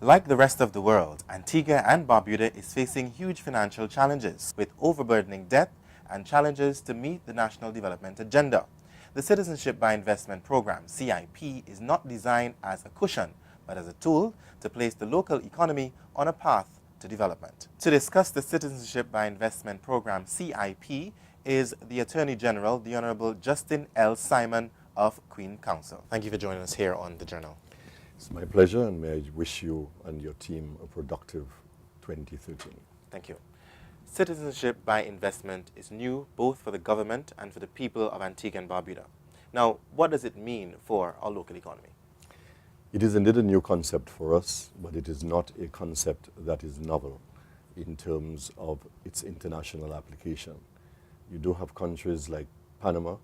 Like the rest of the world, Antigua and Barbuda is facing huge financial challenges with overburdening debt and challenges to meet the National Development Agenda. The Citizenship by Investment Program, CIP, is not designed as a cushion, but as a tool to place the local economy on a path to development. To discuss the Citizenship by Investment Program, CIP, is the Attorney General, the Honorable Justin L. Simon of Queen Counsel. Thank you for joining us here on The Journal. It's my pleasure, and may I wish you and your team a productive 2013. Thank you. Citizenship by investment is new both for the government and for the people of Antigua and Barbuda. Now, what does it mean for our local economy? It is indeed a new concept for us, but it is not a concept that is novel in terms of its international application. You do have countries like Panama,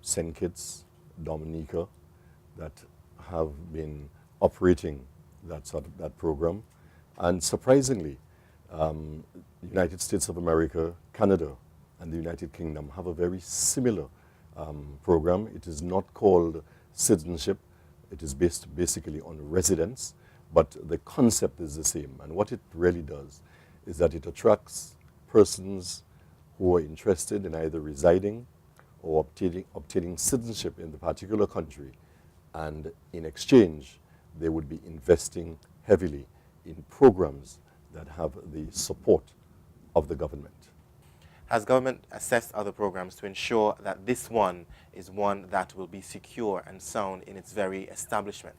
St. Kitts, Dominica, that have been operating that program, and surprisingly, the United States of America, Canada, and the United Kingdom have a very similar program. It is not called citizenship. It is based basically on residence, but the concept is the same. And what it really does is that it attracts persons who are interested in either residing or obtaining citizenship in the particular country, and in exchange, they would be investing heavily in programs that have the support of the government. Has government assessed other programs to ensure that this one is one that will be secure and sound in its very establishment?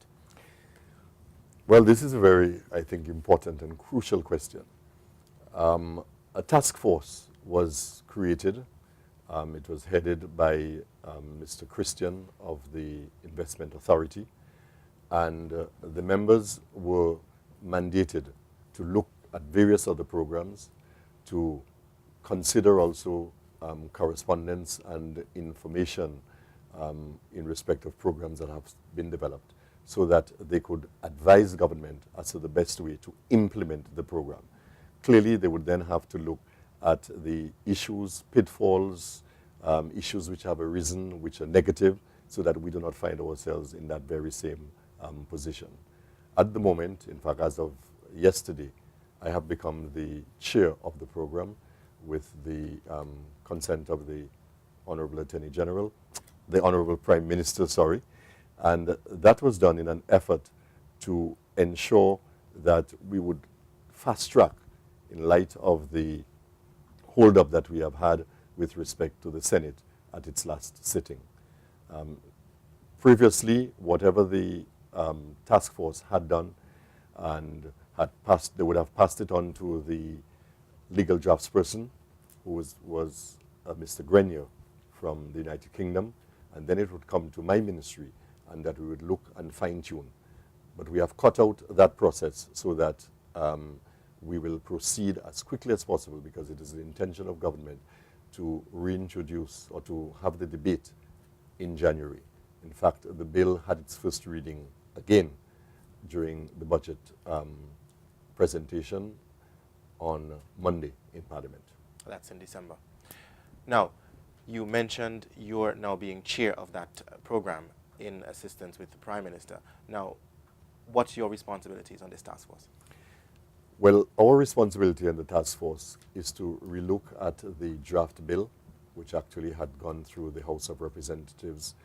Well, this is a very, I think, important and crucial question. A task force was created. It was headed by Mr. Christian of the Investment Authority, and the members were mandated to look at various other programs, to consider also correspondence and information in respect of programs that have been developed, so that they could advise government as to the best way to implement the program. Clearly, they would then have to look at the issues, pitfalls, issues which have arisen, which are negative, so that we do not find ourselves in that very same position. At the moment, in fact, as of yesterday, I have become the chair of the program with the consent of the Honorable Attorney General, the Honorable Prime Minister, sorry, and that was done in an effort to ensure that we would fast track in light of the hold-up that we have had with respect to the Senate at its last sitting. Previously, whatever the task force had done and had passed, they would have passed it on to the legal draftsperson, who was Mr. Grenier from the United Kingdom, and then it would come to my ministry, and that we would look and fine-tune. But we have cut out that process so that we will proceed as quickly as possible, because it is the intention of government to reintroduce or to have the debate in January. In fact, the bill had its first reading again during the budget presentation on Monday in Parliament. That's in December. Now, you mentioned you're now being chair of that program in assistance with the Prime Minister. Now, what's your responsibilities on this task force? Well, our responsibility in the task force is to relook at the draft bill, which actually had gone through the House of Representatives.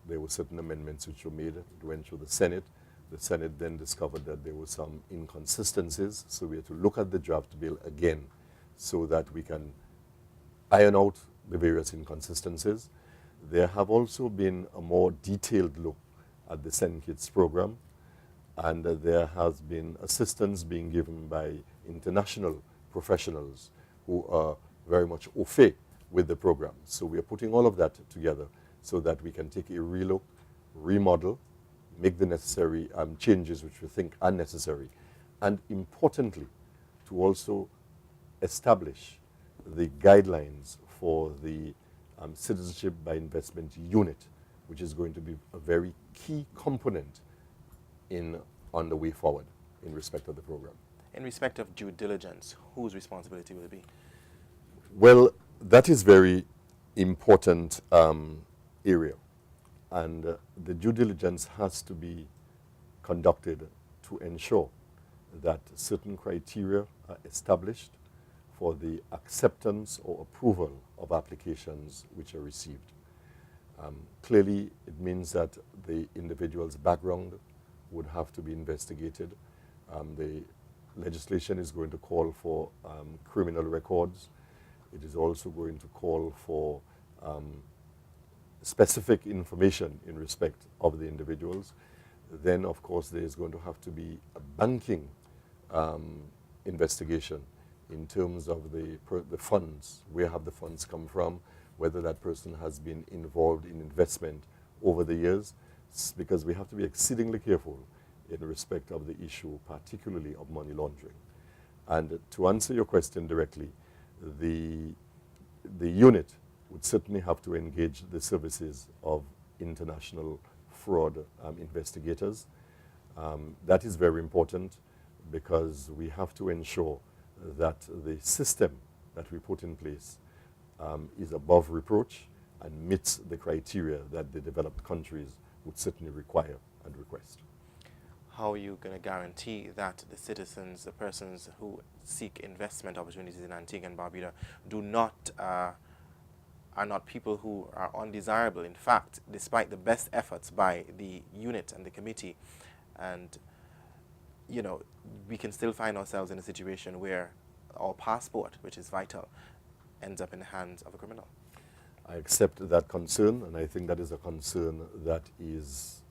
There were certain amendments which were made. It went through the Senate. The Senate then discovered that there were some inconsistencies, so we had to look at the draft bill again so that we can iron out the various inconsistencies. There have also been a more detailed look at the St. Kitts program, and there has been assistance being given by international professionals who are very much au fait with the program. So we are putting all of that together so that we can take a relook, remodel, make the necessary changes which we think are necessary, and importantly, to also establish the guidelines for the Citizenship by Investment Unit, which is going to be a very key component on the way forward in respect of the program. In respect of due diligence, whose responsibility will it be? Well, that is very important area, and the due diligence has to be conducted to ensure that certain criteria are established for the acceptance or approval of applications which are received. Clearly, it means that the individual's background would have to be investigated. The legislation is going to call for criminal records. It is also going to call for specific information in respect of the individuals. Then, of course, there is going to have to be a banking investigation in terms of the funds. Where have the funds come from? Whether that person has been involved in investment over the years, because we have to be exceedingly careful in respect of the issue, particularly of money laundering. And to answer your question directly, the unit would certainly have to engage the services of international fraud investigators. That is very important because we have to ensure that the system that we put in place is above reproach and meets the criteria that the developed countries would certainly require and request. How are you going to guarantee that the citizens, the persons who seek investment opportunities in Antigua and Barbuda are not people who are undesirable? In fact, despite the best efforts by the unit and the committee, and you know, we can still find ourselves in a situation where our passport, which is vital, ends up in the hands of a criminal. I accept that concern, and I think that is a concern that is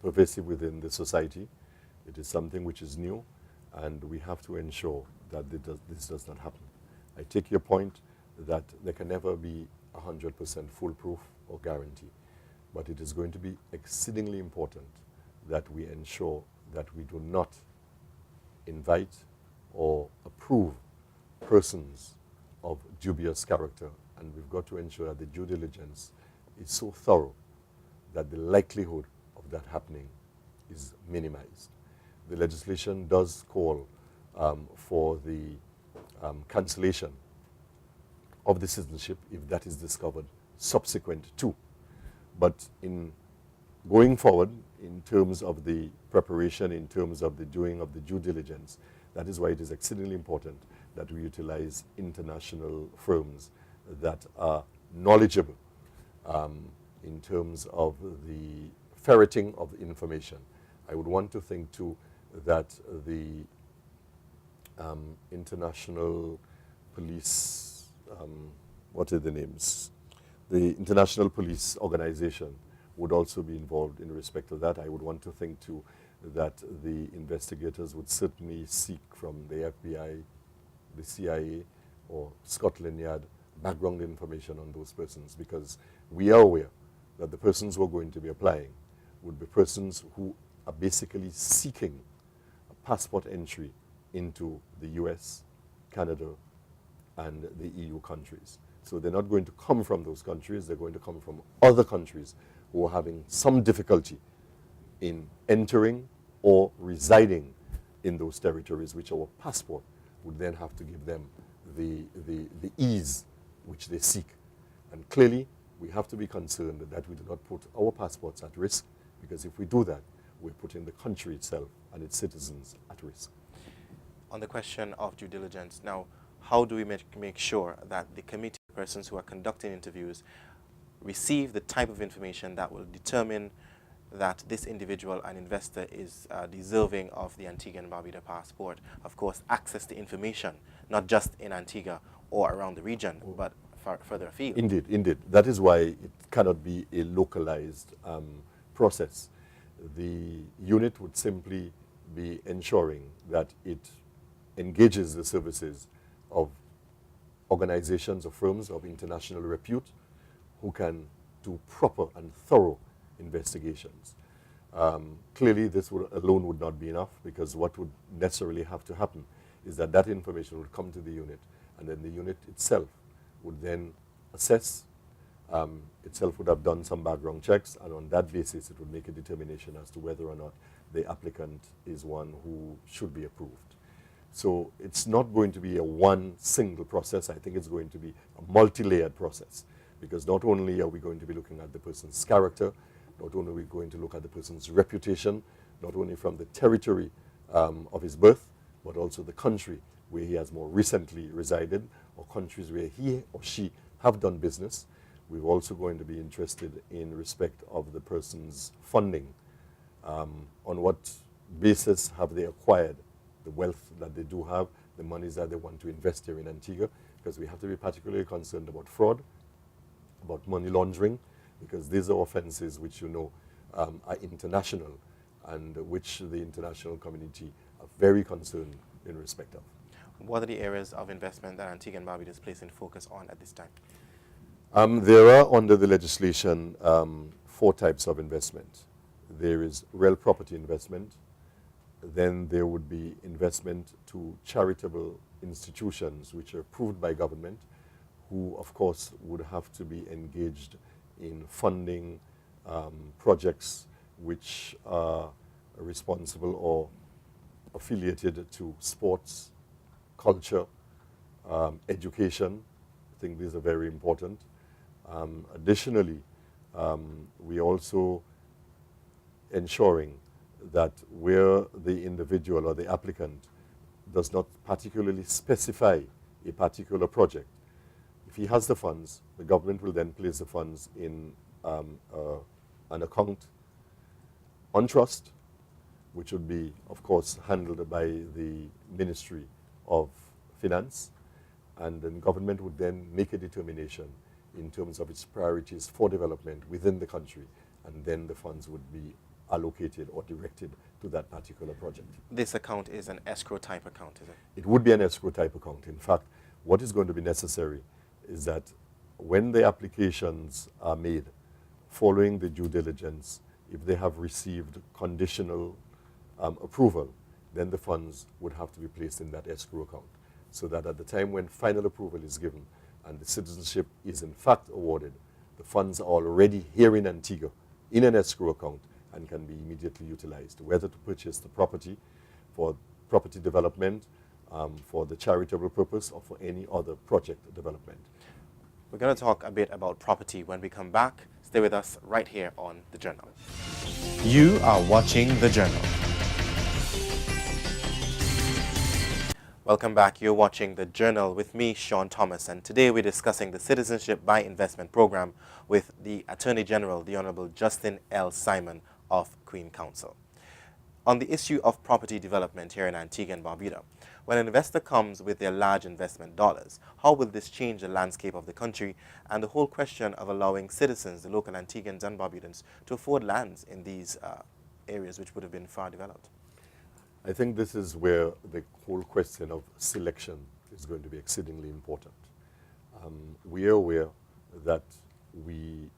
pervasive within the society. It is something which is new, and we have to ensure that this does not happen. I take your point that there can never be 100% foolproof or guarantee, but it is going to be exceedingly important that we ensure that we do not invite or approve persons of dubious character, and we've got to ensure that the due diligence is so thorough that the likelihood of that happening is minimized. The legislation does call for the cancellation of the citizenship if that is discovered subsequent to. But in going forward, in terms of the preparation, in terms of the doing of the due diligence, that is why it is exceedingly important that we utilize international firms that are knowledgeable in terms of the ferreting of information. I would want to think too that the international police, what are the names? The International Police Organization would also be involved in respect of that. I would want to think too that the investigators would certainly seek from the FBI, the CIA, or Scotland Yard background information on those persons, because we are aware that the persons who are going to be applying would be persons who are basically seeking a passport entry into the US, Canada, and the EU countries. So they're not going to come from those countries, they're going to come from other countries who are having some difficulty in entering or residing in those territories, which our passport would then have to give them the ease which they seek. And clearly, we have to be concerned that we do not put our passports at risk, because if we do that, we're putting the country itself and its citizens at risk. On the question of due diligence, now, how do we make sure that the committee persons who are conducting interviews receive the type of information that will determine that this individual, an investor, is deserving of the Antigua and Barbuda passport? Of course, access to information, not just in Antigua or around the region, but further afield. Indeed, indeed. That is why it cannot be a localized process. The unit would simply be ensuring that it engages the services of organizations or firms of international repute who can do proper and thorough investigations. Clearly, this alone would not be enough, because what would necessarily have to happen is that that information would come to the unit, and then the unit itself would then assess, itself would have done some background checks, and on that basis it would make a determination as to whether or not the applicant is one who should be approved. So it's not going to be a one single process. I think it's going to be a multi-layered process, because not only are we going to be looking at the person's character, not only are we going to look at the person's reputation, not only from the territory of his birth, but also the country where he has more recently resided, or countries where he or she have done business. We're also going to be interested in respect of the person's funding. On what basis have they acquired the wealth that they do have, the monies that they want to invest here in Antigua, because we have to be particularly concerned about fraud, about money laundering, because these are offenses which are international, and which the international community are very concerned in respect of. What are the areas of investment that Antigua and Barbuda is placing focus on at this time? There are, under the legislation, 4 types of investment. There is real property investment. Then there would be investment to charitable institutions which are approved by government, who of course would have to be engaged in funding projects which are responsible or affiliated to sports, culture, education. I think these are very important. Additionally, we also ensuring that where the individual or the applicant does not particularly specify a particular project, if he has the funds, the government will then place the funds in an account on trust, which would be, of course, handled by the Ministry of Finance, and then government would then make a determination in terms of its priorities for development within the country, and then the funds would be allocated or directed to that particular project. This account is an escrow type account, is it? It would be an escrow type account. In fact, what is going to be necessary is that when the applications are made, following the due diligence, if they have received conditional approval, then the funds would have to be placed in that escrow account, so that at the time when final approval is given and the citizenship is in fact awarded, the funds are already here in Antigua in an escrow account and can be immediately utilized, whether to purchase the property for property development, for the charitable purpose, or for any other project development. We're going to talk a bit about property when we come back. Stay with us right here on The Journal. You are watching The Journal. Welcome back. You're watching The Journal with me, Sean Thomas, and today we're discussing the Citizenship by Investment Program with the Attorney General, the Honorable Justin L. Simon of Queen Counsel. On the issue of property development here in Antigua and Barbuda, when an investor comes with their large investment dollars, how will this change the landscape of the country and the whole question of allowing citizens, the local Antiguans and Barbudans, to afford lands in these areas which would have been far developed? I think this is where the whole question of selection is going to be exceedingly important. We are aware that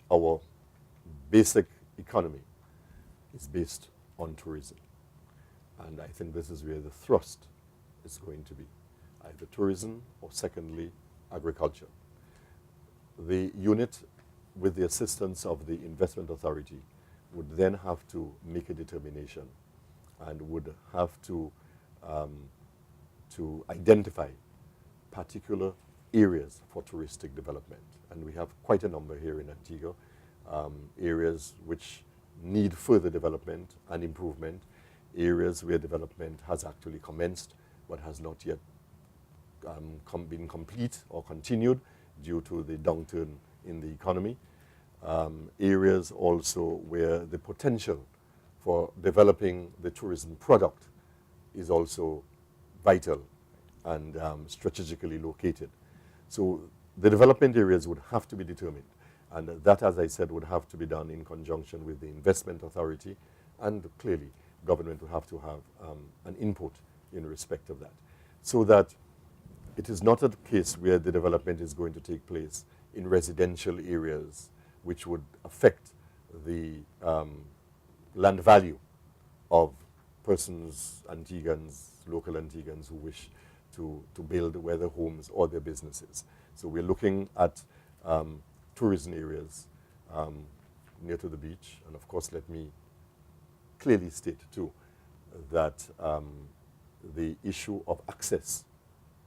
our basic economy is based on tourism. And I think this is where the thrust is going to be, either tourism or secondly, agriculture. The unit, with the assistance of the Investment Authority, would then have to make a determination and would have to identify particular areas for touristic development. And we have quite a number here in Antigua, areas which need further development and improvement, areas where development has actually commenced but has not yet been complete or continued due to the downturn in the economy. Areas also where the potential for developing the tourism product is also vital and strategically located. So the development areas would have to be determined, and that, as I said, would have to be done in conjunction with the Investment Authority, and clearly government would have to have an input in respect of that, so that it is not a case where the development is going to take place in residential areas which would affect the land value of persons, Antiguans, local Antiguans who wish to build whether homes or their businesses. So we're looking at tourism areas near to the beach. And of course, let me clearly state too that the issue of access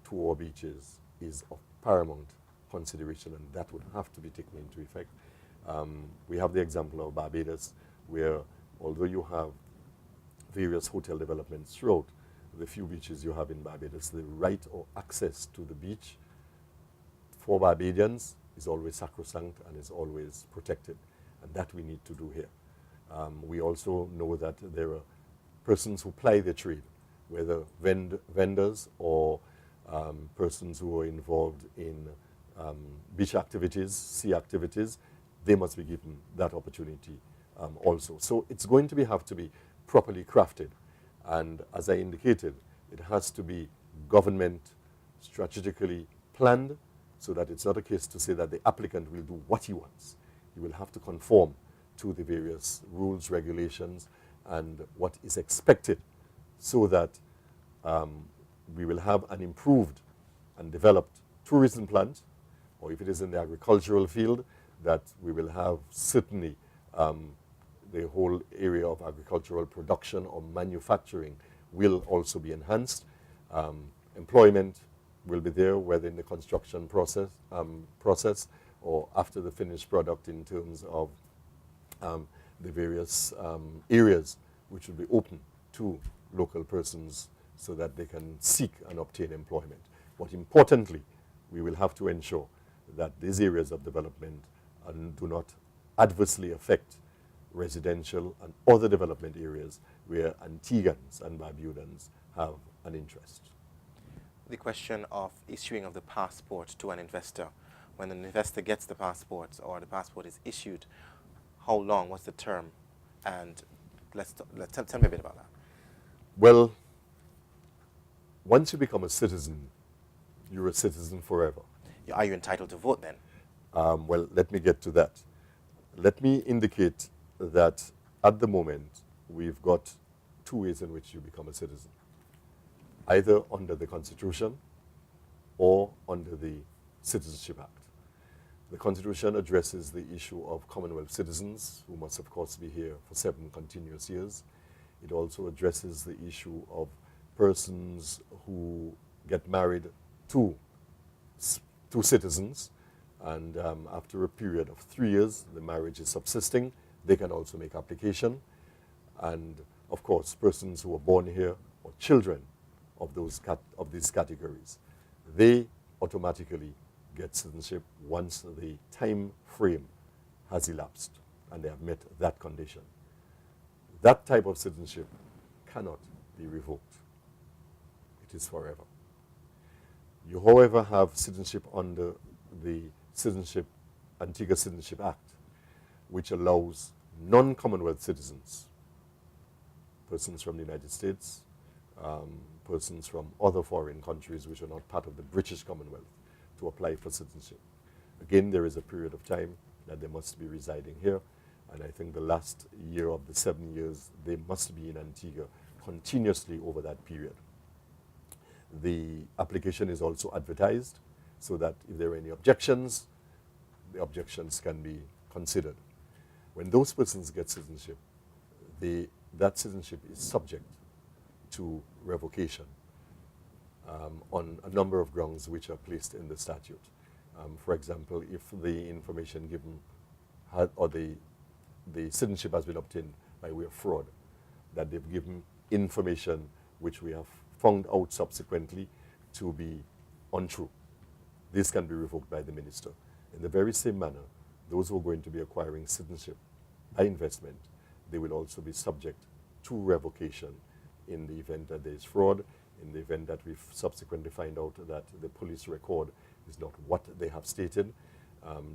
to our beaches is of paramount consideration, and that would have to be taken into effect. We have the example of Barbados, where although you have various hotel developments throughout the few beaches you have in Barbados. The right or access to the beach for Barbadians is always sacrosanct and is always protected, and that we need to do here. We also know that there are persons who ply their trade, whether vendors or persons who are involved in beach activities, sea activities. They must be given that opportunity also. So it's going to have to be properly crafted, and as I indicated, it has to be government strategically planned, so that it's not a case to say that the applicant will do what he wants. He will have to conform to the various rules, regulations, and what is expected, so that we will have an improved and developed tourism plant, or if it is in the agricultural field, that we will have certainly the whole area of agricultural production or manufacturing will also be enhanced. Employment will be there, whether in the construction process or after the finished product, in terms of the various areas which will be open to local persons so that they can seek and obtain employment. But importantly, we will have to ensure that these areas of development do not adversely affect residential and other development areas where Antiguans and Barbudans have an interest. The question of issuing of the passport to an investor. When an investor gets the passport or the passport is issued, how long, what's the term? And tell me a bit about that. Well, once you become a citizen, you're a citizen forever. Are you entitled to vote then? Well, let me get to that. Let me indicate that at the moment, we've got two ways in which you become a citizen. Either under the Constitution or under the Citizenship Act. The Constitution addresses the issue of Commonwealth citizens, who must of course be here for 7 continuous years. It also addresses the issue of persons who get married to citizens, and after a period of 3 years, the marriage is subsisting, they can also make application. And of course, persons who are born here or children of these categories, they automatically get citizenship once the time frame has elapsed and they have met that condition. That type of citizenship cannot be revoked. It is forever. You, however, have citizenship under the Antigua Citizenship Act, which allows non-Commonwealth citizens, persons from the United States, persons from other foreign countries which are not part of the British Commonwealth, to apply for citizenship. Again, there is a period of time that they must be residing here, and I think the last year of the 7 years, they must be in Antigua continuously over that period. The application is also advertised so that if there are any objections, the objections can be considered. When those persons get citizenship, that citizenship is subject to revocation on a number of grounds which are placed in the statute. For example, if the information given or the citizenship has been obtained by way of fraud, that they've given information which we have found out subsequently to be untrue, this can be revoked by the minister. In the very same manner, those who are going to be acquiring citizenship by investment, they will also be subject to revocation in the event that there is fraud, in the event that we subsequently find out that the police record is not what they have stated,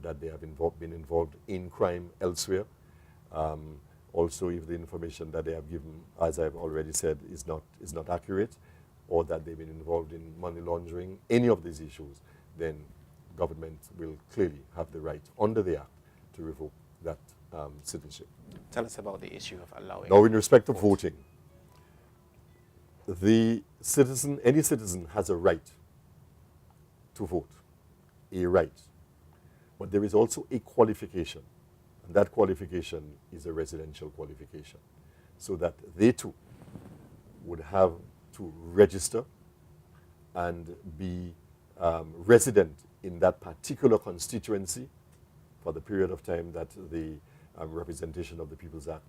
that they have been involved in crime elsewhere. Also, if the information that they have given, as I've already said, is not accurate, or that they've been involved in money laundering, any of these issues, then government will clearly have the right under the Act to revoke that citizenship. Tell us about the issue of allowing... Now, in respect of voting, any citizen has a right to vote, a right. But there is also a qualification, and that qualification is a residential qualification, so that they too would have to register and be resident in that particular constituency for the period of time that the Representation of the People's Act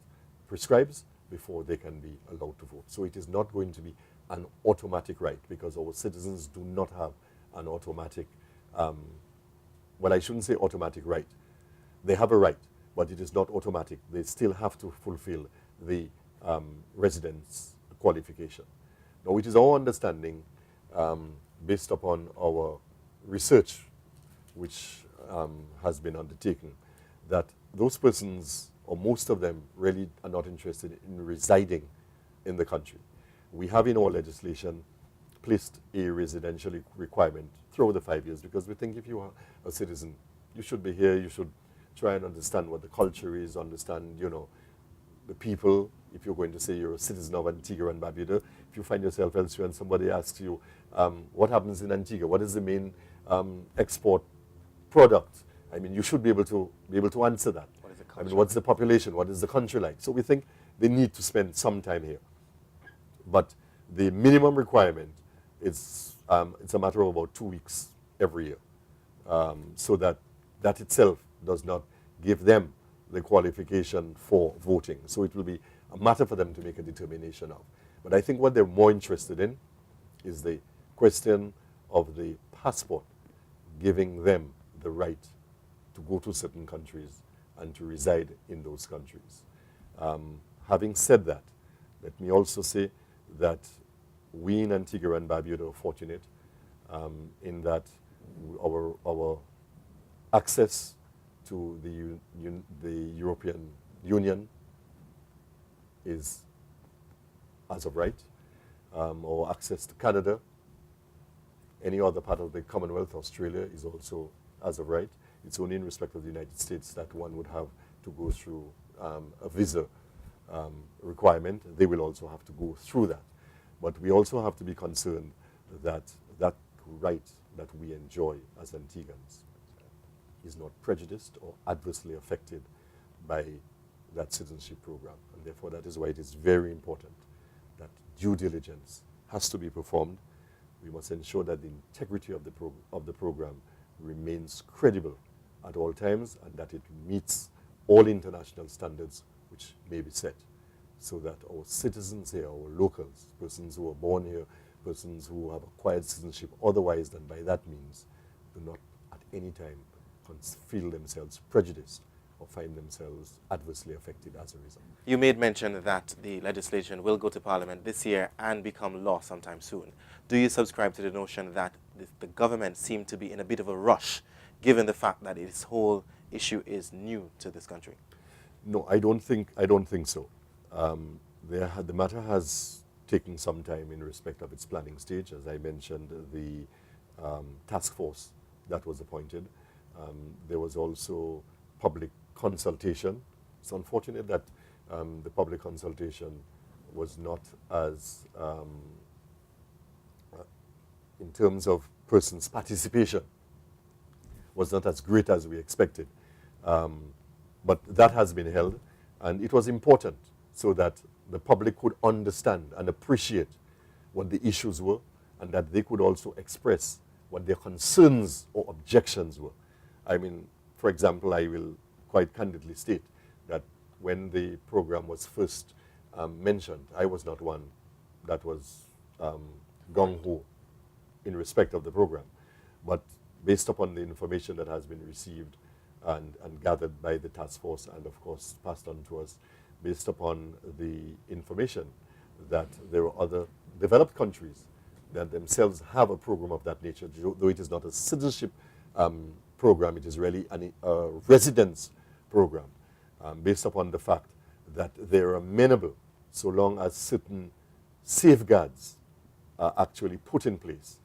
prescribes, before they can be allowed to vote. So it is not going to be an automatic right, because our citizens do not have an automatic, well, I shouldn't say automatic right. They have a right, but it is not automatic. They still have to fulfill the residence qualification. Now, it is our understanding, based upon our research, which has been undertaken, that those persons, or most of them, really are not interested in residing in the country. We have in our legislation placed a residential requirement throughout the 5 years, because we think if you are a citizen, you should be here, you should try and understand what the culture is, understand, you know, the people. If you're going to say you're a citizen of Antigua and Barbuda, if you find yourself elsewhere and somebody asks you, what happens in Antigua? What is the main export product? I mean, you should be able to answer that. What is the culture? I mean, what's the population? What is the country like? So we think they need to spend some time here. But the minimum requirement is it's a matter of about 2 weeks every year. So that itself does not give them the qualification for voting. So it will be a matter for them to make a determination of. But I think what they're more interested in is the question of the passport giving them the right to go to certain countries and to reside in those countries. Having said that, let me also say that we in Antigua and Barbuda are fortunate in that our access to the European Union is as of right, or access to Canada, any other part of the Commonwealth, Australia, is also as of right. It's only in respect of the United States that one would have to go through a visa requirement. They will also have to go through that. But we also have to be concerned that that right that we enjoy as Antiguans is not prejudiced or adversely affected by that citizenship program. And therefore, that is why it is very important that due diligence has to be performed. We must ensure that the integrity of the program remains credible at all times, and that it meets all international standards which may be set, so that our citizens here, our locals, persons who are born here, persons who have acquired citizenship otherwise than by that means, do not at any time feel themselves prejudiced or find themselves adversely affected as a result. You made mention that the legislation will go to Parliament this year and become law sometime soon. Do you subscribe to the notion that the government seemed to be in a bit of a rush, given the fact that this whole issue is new to this country? No, I don't think so. The matter has taken some time in respect of its planning stage. As I mentioned, the task force that was appointed. There was also public consultation. It's unfortunate that the public consultation was not as, in terms of persons' participation, was not as great as we expected. But that has been held, and it was important so that the public could understand and appreciate what the issues were, and that they could also express what their concerns or objections were. I mean, for example, I will quite candidly state that when the program was first mentioned, I was not one that was gung-ho in respect of the program. But based upon the information that has been received and gathered by the task force, and of course passed on to us, based upon the information that there are other developed countries that themselves have a program of that nature, though it is not a citizenship program, it is really a residence program, based upon the fact that they are amenable so long as certain safeguards are actually put in place.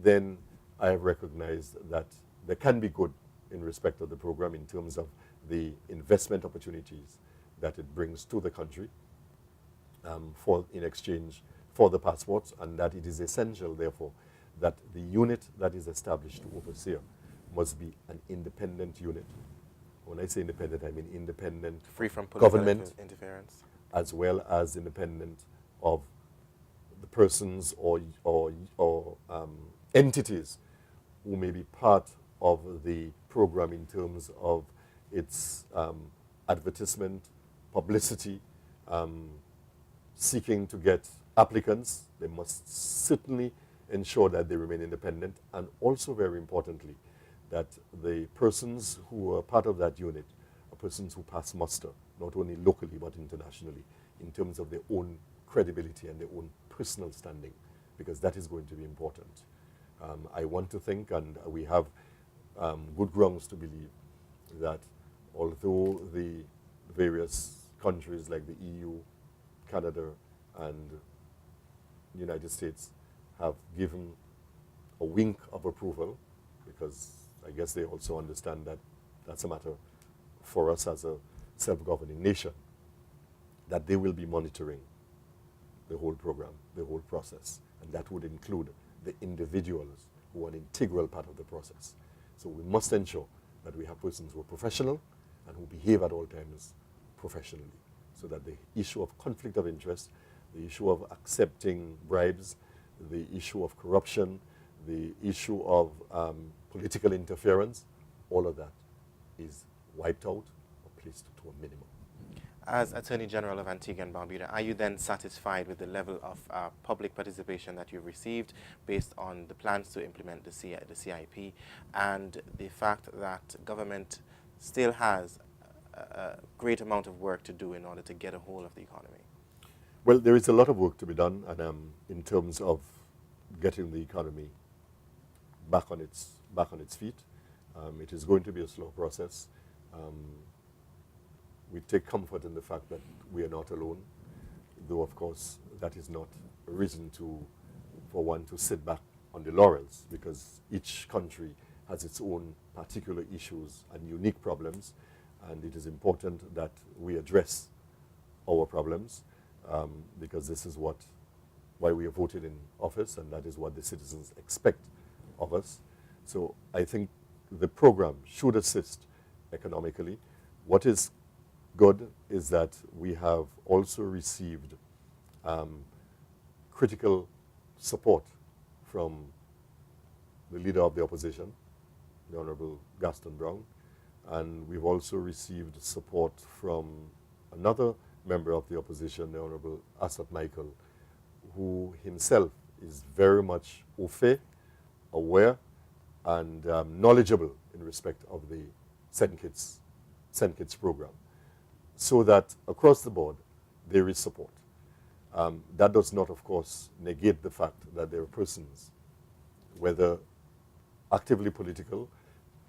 Then I have recognized that there can be good in respect of the program in terms of the investment opportunities that it brings to the country in exchange for the passports, and that it is essential, therefore, that the unit that is established to oversee must be an independent unit. When I say independent, I mean independent, free from political government interference, as well as independent of the persons or entities who may be part of the program in terms of its advertisement, publicity, seeking to get applicants, they must certainly ensure that they remain independent, and also very importantly, that the persons who are part of that unit are persons who pass muster, not only locally but internationally, in terms of their own credibility and their own personal standing, because that is going to be important. I want to think, and we have good grounds to believe, that although the various countries like the EU, Canada, and the United States have given a wink of approval, because I guess they also understand that that's a matter for us as a self-governing nation, that they will be monitoring the whole program, the whole process, and that would include the individuals who are an integral part of the process. So we must ensure that we have persons who are professional and who behave at all times professionally, so that the issue of conflict of interest, the issue of accepting bribes, the issue of corruption, the issue of political interference, all of that is wiped out or placed to a minimum. As Attorney General of Antigua and Barbuda, are you then satisfied with the level of public participation that you've received based on the plans to implement the CIP and the fact that government still has a great amount of work to do in order to get a hold of the economy? Well, there is a lot of work to be done, and in terms of getting the economy back on its feet. It is going to be a slow process. We take comfort in the fact that we are not alone, though of course that is not a reason for one to sit back on the laurels, because each country has its own particular issues and unique problems, and it is important that we address our problems, because this is why we are voted in office, and that is what the citizens expect of us. So I think the program should assist economically. What is good is that we have also received critical support from the leader of the opposition, the Honorable Gaston Brown, and we've also received support from another member of the opposition, the Honorable Asad Michael, who himself is very much au fait, aware, and knowledgeable in respect of the SENKIDS program, so that across the board there is support. That does not, of course, negate the fact that there are persons, whether actively political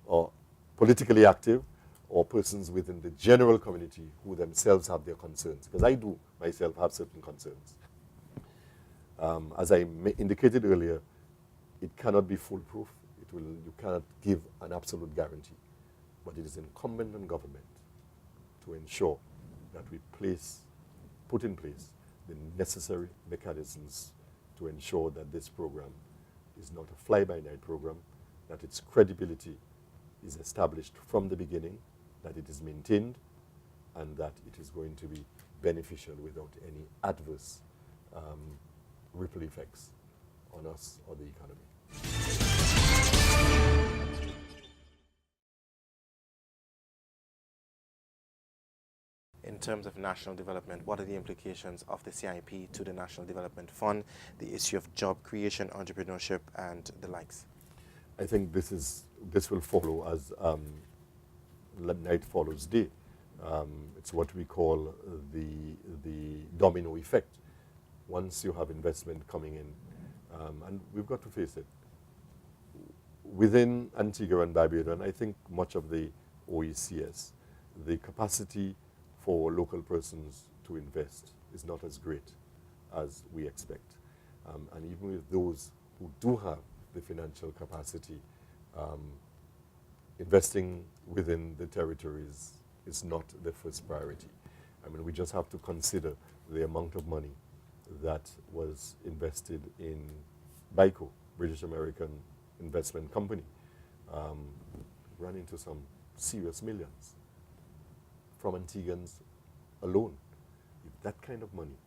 or politically active, or persons within the general community who themselves have their concerns, because I do myself have certain concerns. As I indicated earlier, it cannot be foolproof. You cannot give an absolute guarantee, but it is incumbent on government to ensure that we put in place the necessary mechanisms to ensure that this program is not a fly-by-night program, that its credibility is established from the beginning, that it is maintained, and that it is going to be beneficial without any adverse ripple effects on us or the economy. In terms of national development, what are the implications of the CIP to the National Development Fund, the issue of job creation, entrepreneurship, and the likes? I think this will follow as night follows day. It's what we call the domino effect. Once you have investment coming in, and we've got to face it, within Antigua and Barbuda, and I think much of the OECS, the capacity for local persons to invest is not as great as we expect. And even with those who do have the financial capacity, investing within the territories is not the first priority. I mean, we just have to consider the amount of money that was invested in BICO, British American Investment Company, ran into some serious millions from Antiguans alone. If that kind of money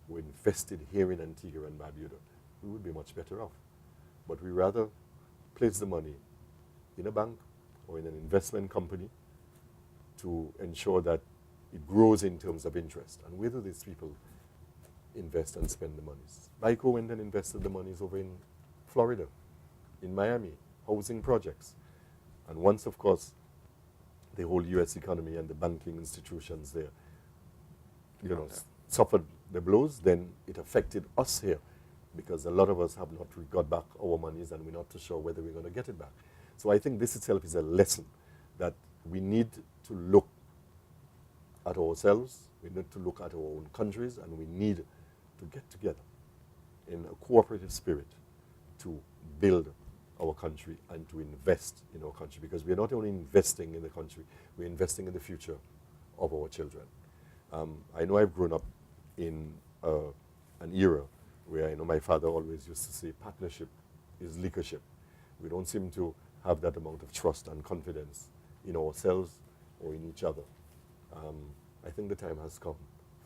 were invested here in Antigua and Barbuda, we would be much better off. But we rather place the money in a bank or in an investment company to ensure that it grows in terms of interest. And whether these people invest and spend the monies. BICO went and invested the monies over in Florida, in Miami, housing projects. And once, of course, the whole U.S. economy and the banking institutions there, suffered the blows, then it affected us here because a lot of us have not got back our monies and we're not too sure whether we're going to get it back. So I think this itself is a lesson that we need to look at ourselves, we need to look at our own countries, and we need to get together in a cooperative spirit to build our country and to invest in our country, because we're not only investing in the country, we're investing in the future of our children. I know I've grown up in an era where I know my father always used to say partnership is leadership. We don't seem to have that amount of trust and confidence in ourselves or in each other. I think the time has come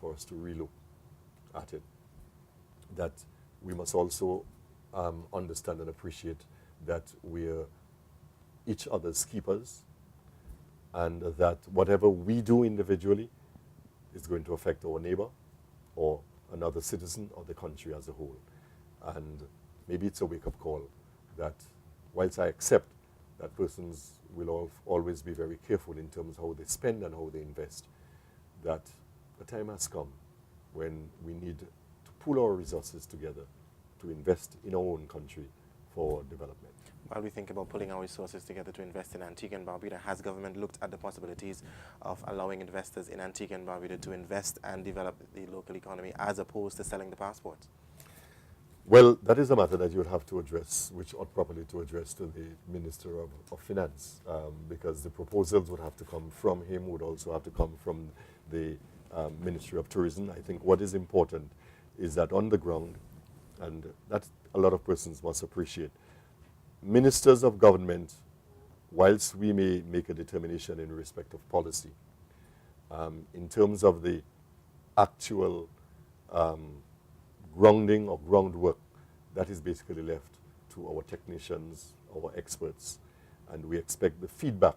for us to relook at it, that we must also understand and appreciate that we're each other's keepers, and that whatever we do individually is going to affect our neighbor or another citizen or the country as a whole. And maybe it's a wake-up call that whilst I accept that persons will always be very careful in terms of how they spend and how they invest, that the time has come when we need to pool our resources together to invest in our own country for development. While we think about pulling our resources together to invest in Antigua and Barbuda, has government looked at the possibilities of allowing investors in Antigua and Barbuda to invest and develop the local economy as opposed to selling the passports? Well, that is a matter that you would have to address, which ought probably to address to the Minister of Finance, because the proposals would have to come from him, would also have to come from the Ministry of Tourism. I think what is important is that on the ground, and that a lot of persons must appreciate, ministers of government, whilst we may make a determination in respect of policy, in terms of the actual grounding or groundwork, that is basically left to our technicians, our experts, and we expect the feedback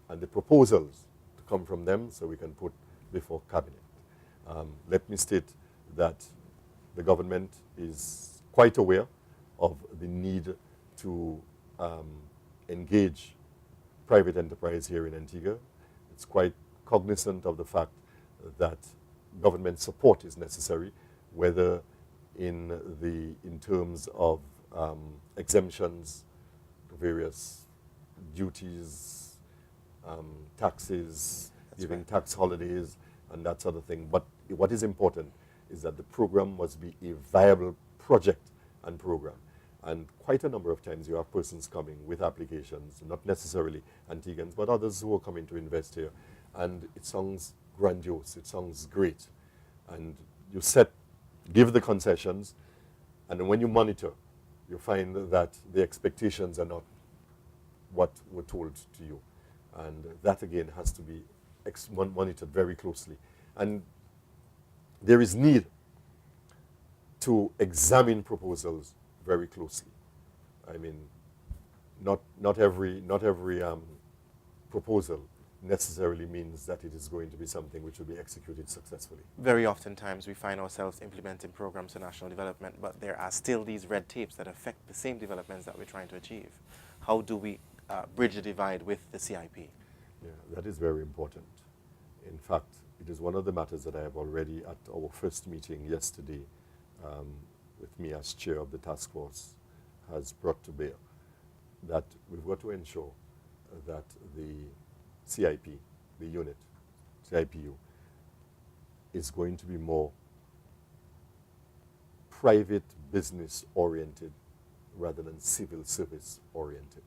and the proposals to come from them so we can put before cabinet. Let me state that the government is quite aware of the need to engage private enterprise here in Antigua. It's quite cognizant of the fact that government support is necessary, whether in terms of exemptions, various duties, taxes, giving tax holidays, and that sort of thing. But what is important is that the program must be a viable project and program. And quite a number of times you have persons coming with applications, not necessarily Antiguans, but others who are coming to invest here. And it sounds grandiose, it sounds great. And you give the concessions, and then when you monitor, you find that the expectations are not what were told to you. And that again has to be monitored very closely. And there is need to examine proposals very closely. I mean, not every proposal necessarily means that it is going to be something which will be executed successfully. Very oftentimes we find ourselves implementing programs for national development, but there are still these red tapes that affect the same developments that we're trying to achieve. How do we bridge the divide with the CIP? Yeah, that is very important. In fact, it is one of the matters that I have already at our first meeting yesterday with me as chair of the task force has brought to bear, that we've got to ensure that the CIP, the unit, CIPU, is going to be more private business oriented rather than civil service oriented.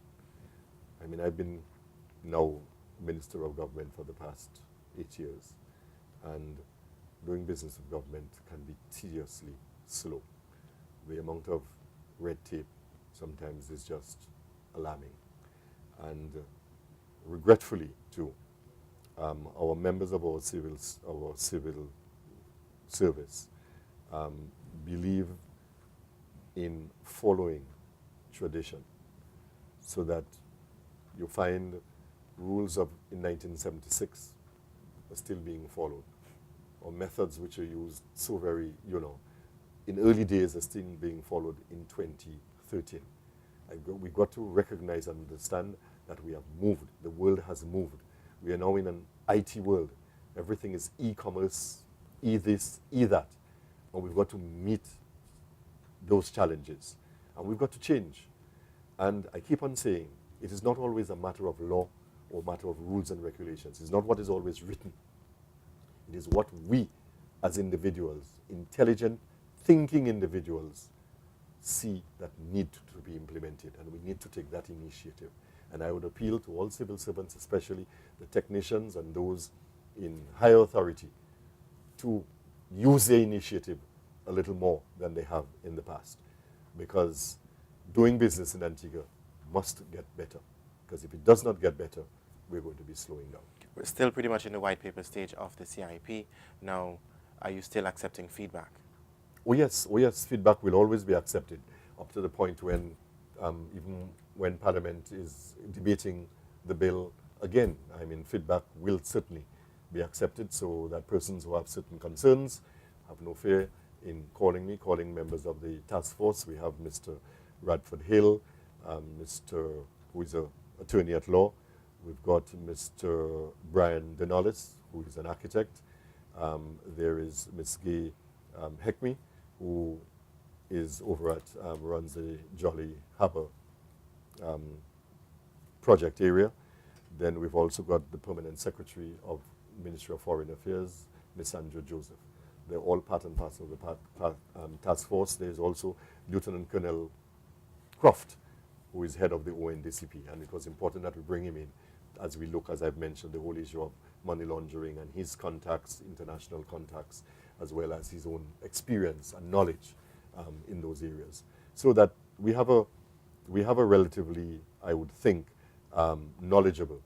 I mean, I've been now Minister of Government for the past 8 years, and doing business with government can be tediously slow. The amount of red tape sometimes is just alarming. And regretfully, too, our members of our civil service believe in following tradition, so that you find rules in 1976 are still being followed, or methods which are used so very, in early days as thing being followed in 2013. We got to recognize and understand that we have moved. The world has moved. We are now in an IT world. Everything is e-commerce, e-this, e-that. And we've got to meet those challenges. And we've got to change. And I keep on saying, it is not always a matter of law or matter of rules and regulations. It's not what is always written. It is what we, as individuals, intelligent, thinking individuals, see that need to be implemented. And we need to take that initiative. And I would appeal to all civil servants, especially the technicians and those in higher authority, to use their initiative a little more than they have in the past. Because doing business in Antigua must get better. Because if it does not get better, we're going to be slowing down. We're still pretty much in the white paper stage of the CIP. Now, are you still accepting feedback? Oh yes, feedback will always be accepted up to the point when, even when Parliament is debating the bill again, I mean, feedback will certainly be accepted so that persons who have certain concerns have no fear in calling me, calling members of the task force. We have Mr. Radford Hill, Mr. who is an attorney at law. We've got Mr. Brian Denollis, who is an architect. There is Ms. Gay Heckme, who is over at, runs the Jolly Harbour project area. Then we've also got the Permanent Secretary of Ministry of Foreign Affairs, Ms. Andrew Joseph. They're all part and parcel of the task force. There's also Lieutenant Colonel Croft, who is head of the ONDCP, and it was important that we bring him in as we look, as I've mentioned, the whole issue of money laundering and his contacts, international contacts, as well as his own experience and knowledge in those areas. So that we have a relatively, I would think, knowledgeable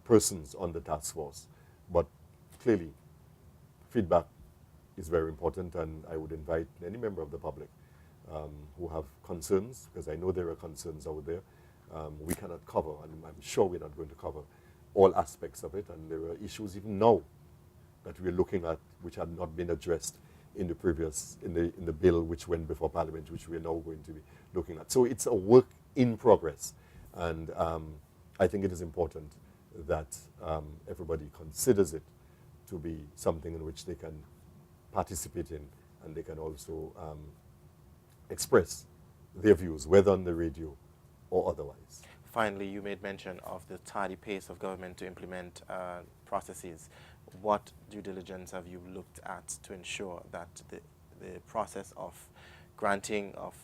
persons on the task force. But clearly, feedback is very important, and I would invite any member of the public who have concerns, because I know there are concerns out there. We cannot cover, and I'm sure we're not going to cover all aspects of it, and there are issues even now that we're looking at which had not been addressed in the previous, in the bill which went before Parliament, which we're now going to be looking at. So it's a work in progress, and I think it is important that everybody considers it to be something in which they can participate in, and they can also express their views, whether on the radio or otherwise. Finally, you made mention of the tardy pace of government to implement processes. What due diligence have you looked at to ensure that the process of granting of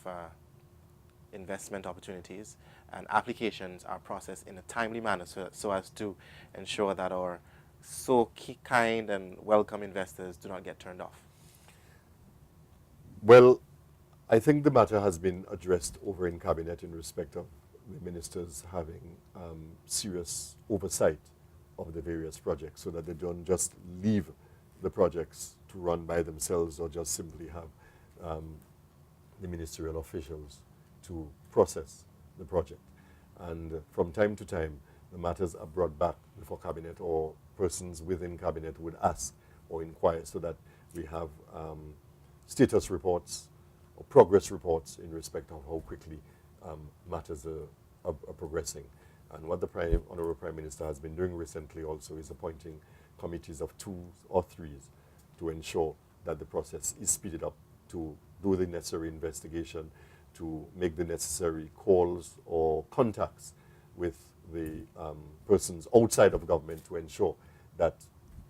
investment opportunities and applications are processed in a timely manner so as to ensure that our so kind and welcome investors do not get turned off? Well, I think the matter has been addressed over in Cabinet in respect of the ministers having serious oversight of the various projects so that they don't just leave the projects to run by themselves or just simply have the ministerial officials to process the project. And from time to time, the matters are brought back before Cabinet, or persons within Cabinet would ask or inquire, so that we have status reports or progress reports in respect of how quickly matters are progressing. And what the Honorable Prime Minister has been doing recently also is appointing committees of 2 or 3 to ensure that the process is speeded up, to do the necessary investigation, to make the necessary calls or contacts with the persons outside of government to ensure that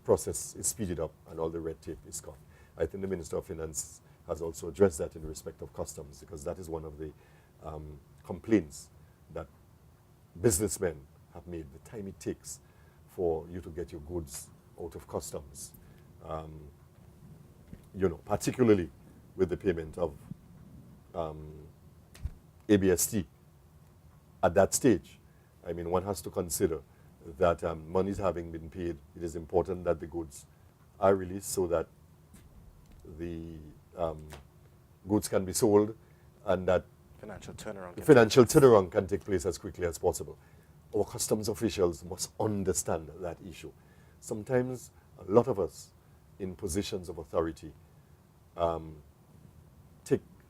process is speeded up and all the red tape is gone. I think the Minister of Finance has also addressed that in respect of customs, because that is one of the complaints that businessmen have made, the time it takes for you to get your goods out of customs, you know, particularly with the payment of ABST at that stage. I mean, one has to consider that monies having been paid, it is important that the goods are released so that the goods can be sold and that Financial turnaround can take place as quickly as possible. Our customs officials must understand that issue. Sometimes a lot of us in positions of authority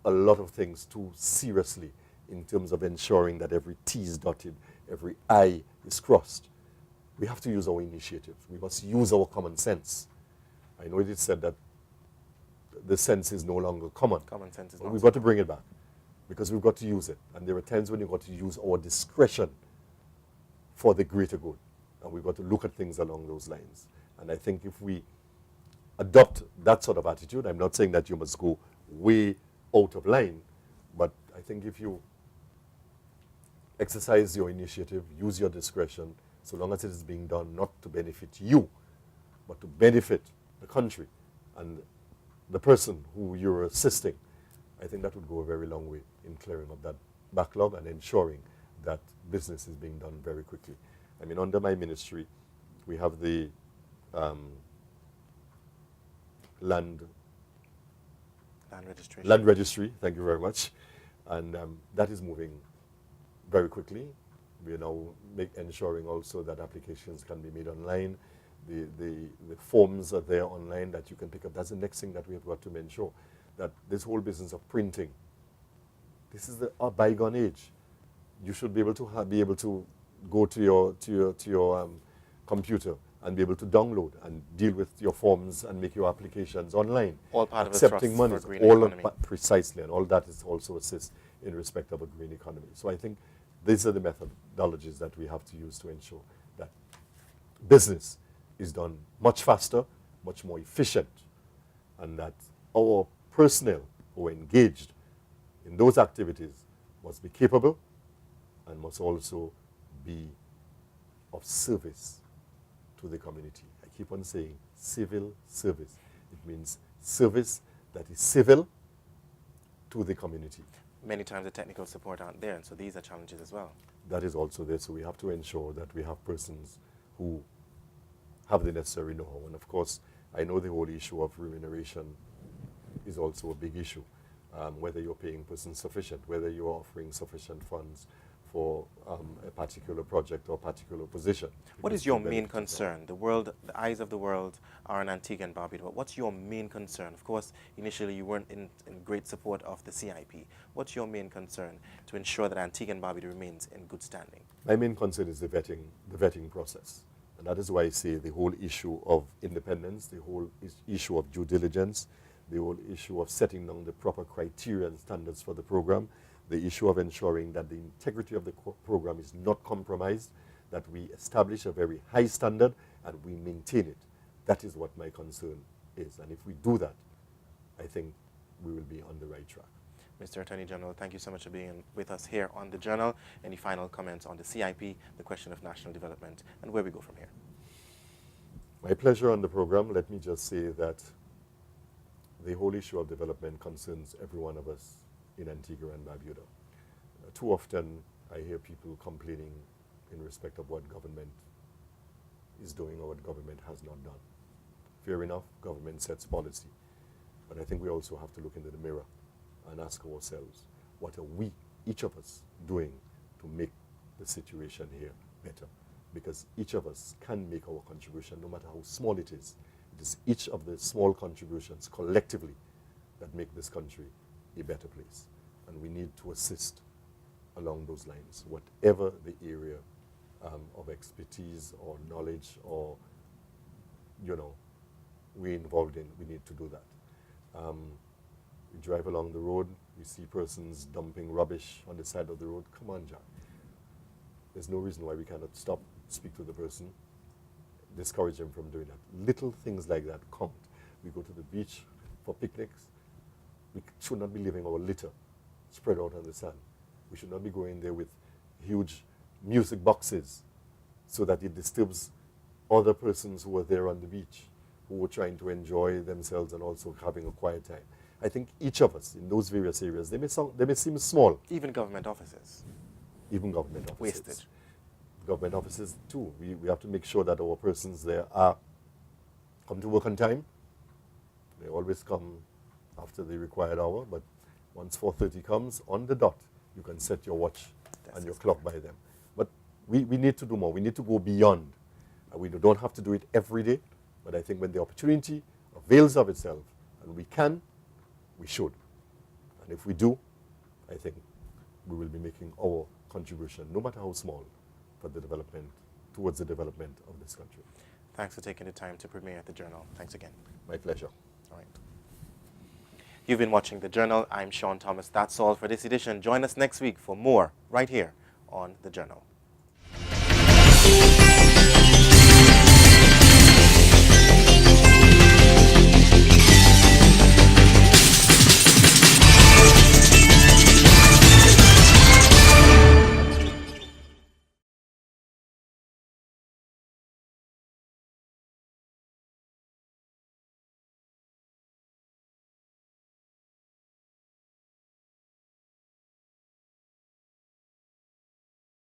a lot of things too seriously in terms of ensuring that every T is dotted, every I is crossed. We have to use our initiative. We must use our common sense. I know it is said that the sense is no longer common. Common sense is but not we've so got to bring it back because we've got to use it. And there are times when you've got to use our discretion for the greater good. And we've got to look at things along those lines. And I think if we adopt that sort of attitude, I'm not saying that you must go way out of line, but I think if you exercise your initiative, use your discretion, so long as it is being done not to benefit you, but to benefit the country and the person who you're assisting, I think that would go a very long way in clearing up that backlog and ensuring that business is being done very quickly. I mean, under my ministry, we have the land registry, thank you very much, and that is moving very quickly. We are now ensuring also that applications can be made online. The forms are there online that you can pick up. That's the next thing that we have got to ensure, that this whole business of printing, this is a bygone age. You should be able to go to your computer and be able to download and deal with your forms and make your applications online. All part accepting of money, for green all economy. Precisely, and all that is also assist in respect of a green economy. So I think these are the methodologies that we have to use to ensure that business is done much faster, much more efficient, and that our personnel who are engaged in those activities must be capable and must also be of service to the community. I keep on saying civil service. It means service that is civil to the community. Many times the technical support aren't there, and so these are challenges as well. That is also there, so we have to ensure that we have persons who have the necessary know-how. And of course, I know the whole issue of remuneration is also a big issue. Whether you're paying persons sufficient, whether you're offering sufficient funds for a particular project or particular position. What is your main concern? The world, the eyes of the world are on Antigua and Barbuda. What's your main concern? Of course, initially you weren't in great support of the CIP. What's your main concern to ensure that Antigua and Barbuda remains in good standing? My main concern is the vetting process. And that is why I say the whole issue of independence, the whole issue of due diligence, the whole issue of setting down the proper criteria and standards for the program, the issue of ensuring that the integrity of the program is not compromised, that we establish a very high standard and we maintain it. That is what my concern is. And if we do that, I think we will be on the right track. Mr. Attorney General, thank you so much for being with us here on the Journal. Any final comments on the CIP, the question of national development, and where we go from here? My pleasure on the program. Let me just say that the whole issue of development concerns every one of us in Antigua and Barbuda. Too often I hear people complaining in respect of what government is doing or what government has not done. Fair enough, government sets policy. But I think we also have to look into the mirror and ask ourselves, what are we, each of us, doing to make the situation here better? Because each of us can make our contribution, no matter how small it is. It is each of the small contributions collectively that make this country a better place. And we need to assist along those lines, whatever the area of expertise or knowledge or, we're involved in, we need to do that. We drive along the road, we see persons dumping rubbish on the side of the road. Come on, Jack. There's no reason why we cannot stop, speak to the person, discourage them from doing that. Little things like that count. We go to the beach for picnics. We should not be leaving our litter spread out on the sand. We should not be going there with huge music boxes so that it disturbs other persons who are there on the beach, who are trying to enjoy themselves and also having a quiet time. I think each of us in those various areas, they may seem small. Even government offices. Even government offices. Wasted. Government offices too. We have to make sure that our persons there come to work on time. They always come after the required hour, but once 4:30 comes, on the dot, you can set your watch and your clock by them. But we need to do more. We need to go beyond. We don't have to do it every day, but I think when the opportunity avails of itself, and we can, we should. And if we do, I think we will be making our contribution, no matter how small, for the development, towards the development of this country. Thanks for taking the time to premiere at the Journal. Thanks again. My pleasure. All right. You've been watching The Journal. I'm Sean Thomas. That's all for this edition. Join us next week for more right here on The Journal.